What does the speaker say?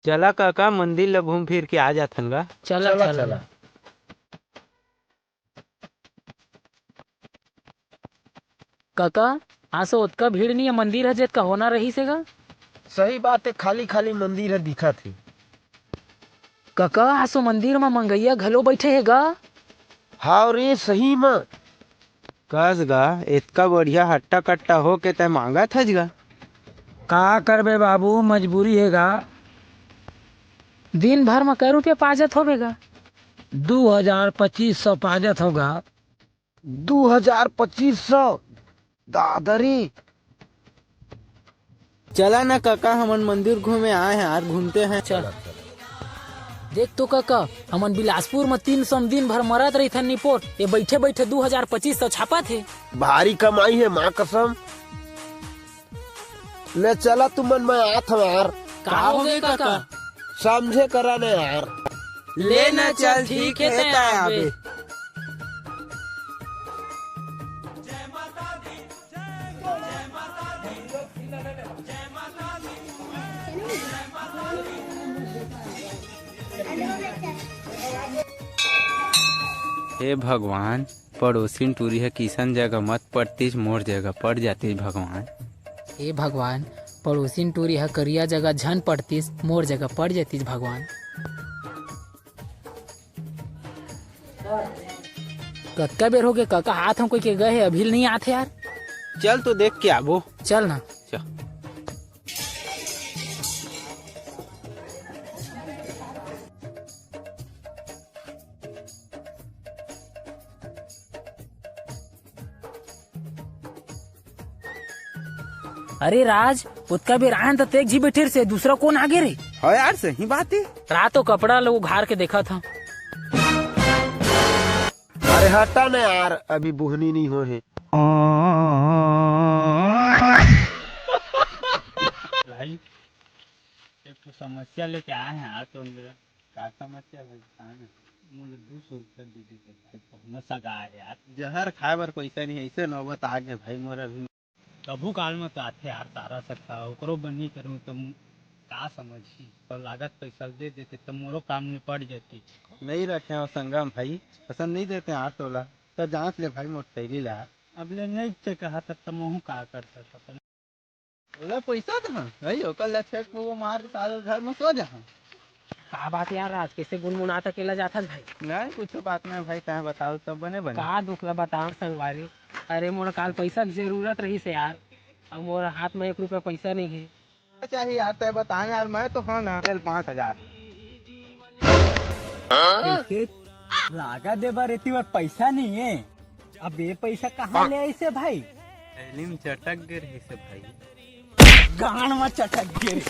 चला काका मंदिर ला घूम फिर के आ जाथन गा। चला चला, चला। काका आसो उतका भीड़ नहीं है, मंदिर है जेत का होना रही सेगा। सही बात है, खाली खाली मंदिर है दिखा थी। काका आसो मंदिर में मंगैया घलो बैठे है गा। हाँ रे सही में। कस गा इतका बढ़िया हट्टा कट्टा हो के तय मांगा थज गा। का करबे बाबू, मजबूरी है गा। दिन भर में कै रुपया पाजत होवेगा। 2200-2500 पाजत होगा। 2200 दादरी। चला ना काका हमन मंदिर घूमे आए हैं यार, घूमते हैं। चल देख तो काका हमन बिलासपुर में 300 में दिन भर मरत रही थे निपोट, ये बैठे बैठे 2200-2500 छापा थे। भारी कमाई है माँ कसम। ले चला तुमन मैं आत हूँ यार। का हो गए काका? समझे करा ना यार। लेना चल ठीक है तय आबे। हे भगवान, पड़ोसी टूरी है किसन जगह मत पड़तीस, मोर जगह पड़ जाती भगवान। हे भगवान, पड़ोसी टूरी है करिया जगह झन पड़तीस, मोर जगह पड़ जातीस भगवान। कत्का बेर हो गए काका, हाथ हम कोई के गए है अभी नहीं आते यार। चल तो देख के आबो। चल ना। चल। अरे राज उतका भी राहन तो तेज जी बैठे से, दूसरा कौन आगे रे? हाँ यार सही बात है। रात तो कपड़ा लोग उघार के देखा था। अरे हटा ना यार, अभी बुहनी नहीं हो है। भाई एक तो समस्या लेके आए हैं यार, तो मेरा क्या समस्या है? मुझे 200 रुपया दे दीजिए, सगा है यार। जहर खाए बर पैसा नहीं, ऐसे नौबत आ गए भाई मोरा भी। कभू काल में तो आते यार तारा सकता ओकरो बनी करूँ तो का समझी, और लागत पैसा दे देते तो मोरो काम में पड़ जाती। नहीं रखे हो संगम भाई, पसंद नहीं देते यार तोला तो जांच ले भाई मोटरसाइकिल ला। अब ले नहीं चे कहा तब मोह का करता था बोला पैसा था भाई ओकर ला चेक वो मार साल घर में सो जा। का बात यार, आज कैसे गुनगुनाता केला जाता भाई? नहीं कुछ बात नहीं भाई, कहाँ बताओ तब बने बने। का दुख ला बताओ संगवारी। अरे मोर काल पैसा की जरूरत रही से यार, अब मोर हाथ में 1 रुपया पैसा नहीं है। चाहिए यार तय बताए यार, मैं तो हाँ ना 5000 लागा दे बार इतनी बार पैसा नहीं है, अब ये पैसा कहाँ ले ऐसे भाई? एलिम चटक गिर है से भाई, गान में चटक गिर।